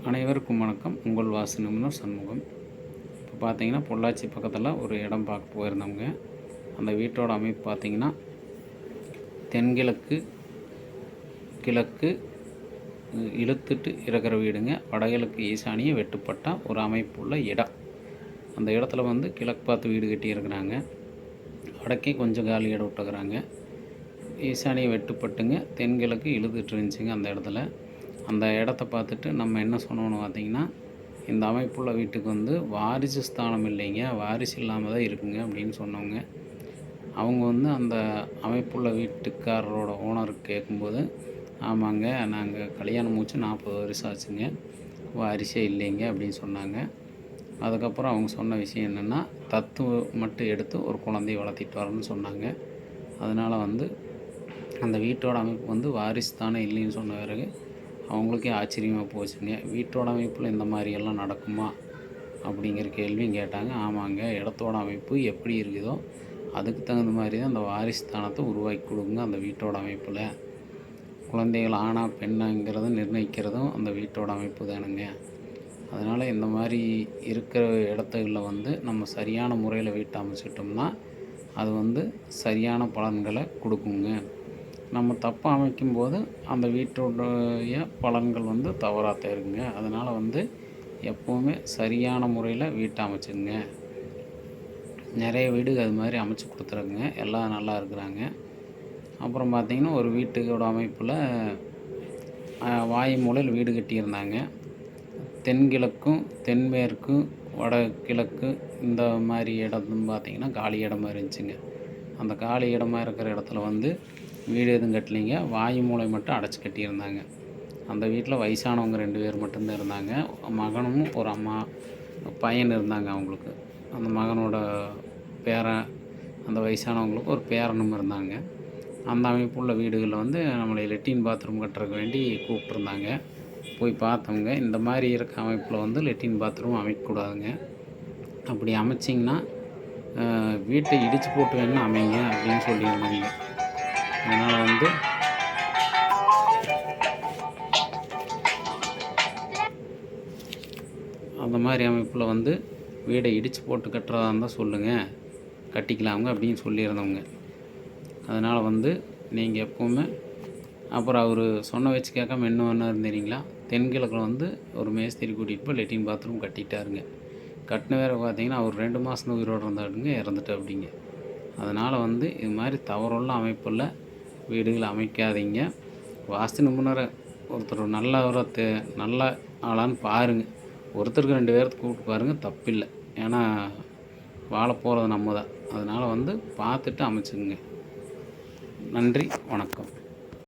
அனைவருக்கும் வணக்கம். உங்கள் வாஸ்து நிபுணர் சண்முகம். இப்போ பார்த்தீங்கன்னா பொள்ளாச்சி பக்கத்தில் ஒரு இடம் பார்க்க போயிருந்தவங்க. அந்த வீட்டோட அமைப்பு பார்த்தீங்கன்னா தென்கிழக்கு கிழக்கு இழுத்துட்டு இருக்கிற வீடுங்க. வடகிழக்கு ஈசானிய வெட்டுப்பட்ட ஒரு அமைப்புள்ள இடம். அந்த இடத்துல வந்து கிழக்கு பார்த்து வீடு கட்டியிருக்கிறாங்க. வடக்கே கொஞ்சம் காலி இடம் விட்டுக்கிறாங்க. ஈசானிய வெட்டுப்பட்டுங்க. தென்கிழக்கு இழுத்துட்டு இருந்துச்சுங்க அந்த இடத்துல. அந்த இடத்த பார்த்துட்டு நம்ம என்ன சொன்னோன்னு பார்த்தீங்கன்னா, இந்த அமைப்புள்ள வீட்டுக்கு வந்து வாரிசு ஸ்தானம் இல்லைங்க, வாரிசு இல்லாமல் தான் இருக்குங்க அப்படின்னு சொன்னவங்க. அவங்க வந்து அந்த அமைப்புள்ள வீட்டுக்காரரோட ஓனருக்கு கேட்கும்போது, ஆமாங்க, நாங்கள் கல்யாணம் முடிச்சு 40 வருஷம் ஆச்சுங்க, வாரிசே இல்லைங்க அப்படின்னு சொன்னாங்க. அதுக்கப்புறம் அவங்க சொன்ன விஷயம் என்னென்னா, தத்து மட்டும் எடுத்து ஒரு குழந்தைய வளர்த்திட்டு வரேன்னு சொன்னாங்க. அதனால் வந்து அந்த வீட்டோட அமைப்பு வந்து வாரிசு தானே இல்லைன்னு சொன்ன பிறகு அவங்களுக்கே ஆச்சரியமாக போச்சுங்க. வீட்டோட அமைப்பில் இந்த மாதிரியெல்லாம் நடக்குமா அப்படிங்கிற கேள்வியும் கேட்டாங்க. ஆமாங்க, இடத்தோட அமைப்பு எப்படி இருக்குதோ அதுக்கு தகுந்த மாதிரி தான் அந்த வாரிசு ஸ்தானத்தை உருவாக்கி கொடுங்க. அந்த வீட்டோட அமைப்பில் குழந்தைகள் ஆணா பெண்ணாங்கிறத நிர்ணயிக்கிறதும் அந்த வீட்டோட அமைப்பு தானுங்க. அதனால் இந்த மாதிரி இருக்கிற இடத்துகளில் வந்து நம்ம சரியான முறையில் வீட்டை அமைச்சிட்டோம்னா அது வந்து சரியான பலன்களை கொடுக்குங்க. நம்ம தப்பாக அமைக்கும்போது அந்த வீட்டோடைய பலன்கள் வந்து தவறாக தான் இருக்குங்க. அதனால் வந்து எப்போவுமே சரியான முறையில் வீட்டை அமைச்சுங்க. நிறைய வீடு அது மாதிரி அமைச்சு கொடுத்துருக்குங்க. எல்லாம் நல்லா இருக்கிறாங்க. அப்புறம் பார்த்திங்கன்னா ஒரு வீட்டுக்கோட அமைப்பில் வாயு மூலையில் வீடு கட்டியிருந்தாங்க. தென்கிழக்கும் தென்மேற்கும் வடகிழக்கு இந்த மாதிரி இடம் பார்த்திங்கன்னா காலி இடமா இருந்துச்சுங்க. அந்த காலி இடமா இருக்கிற இடத்துல வந்து வீடு எதுவும் கட்டலைங்க. வாயு மூலை மட்டும் அடைச்சி கட்டியிருந்தாங்க. அந்த வீட்டில் வயசானவங்க 2 பேர் மட்டும்தான் இருந்தாங்க. மகனும் ஒரு அம்மா பையன் இருந்தாங்க அவங்களுக்கு. அந்த மகனோட பேரன், அந்த வயசானவங்களுக்கு ஒரு பேரனும் இருந்தாங்க. அந்த அமைப்புள்ள வீடுகளில் வந்து நம்மளை லெட்டின் பாத்ரூம் கட்டுறதுக்கு வேண்டி கூப்பிட்ருந்தாங்க. போய் பார்த்தவங்க, இந்த மாதிரி இருக்க அமைப்பில் வந்து லெட்டின் பாத்ரூம் அமைக்கக்கூடாதுங்க. அப்படி அமைச்சிங்கன்னா வீட்டை இடித்து போட்டு வேணால் அமைங்க அப்படின்னு சொல்லியிருந்தாங்க. அதனால் வந்து அந்த மாதிரி அமைப்பில் வந்து வீடை இடித்து போட்டு கட்டுறதா இருந்தால் சொல்லுங்கள், கட்டிக்கலாமுங்க அப்படின்னு சொல்லியிருந்தவங்க. அதனால் வந்து நீங்கள் எப்போவுமே அப்புறம் அவர் சொன்ன வச்சு கேட்காம என்ன வேணா இருந்தீங்களா, தென்கிழக்கில் வந்து ஒரு மேஸ்திரி கூட்டிகிட்டு போய் லெட்டின் பாத்ரூம் கட்டிட்டாருங்க. கட்டின வேறு பார்த்தீங்கன்னா அவர் 2 மாதம் உயிரோடு இருந்தாருங்க, இறந்துட்டு அப்படிங்க. அதனால் வந்து இது மாதிரி தவறுள்ள அமைப்பில் வீடுகளை அமைக்காதீங்க. வாஸ்து நிபுணரை ஒருத்தர் நல்ல ஆளான்னு பாருங்கள். ஒருத்தருக்கு 2 பேர்த்து கூப்பிட்டு பாருங்கள், தப்பில்லை. ஏன்னா வாழ போகிறது நம்ம தான். அதனால் வந்து பார்த்துட்டு அமைச்சுக்குங்க. நன்றி, வணக்கம்.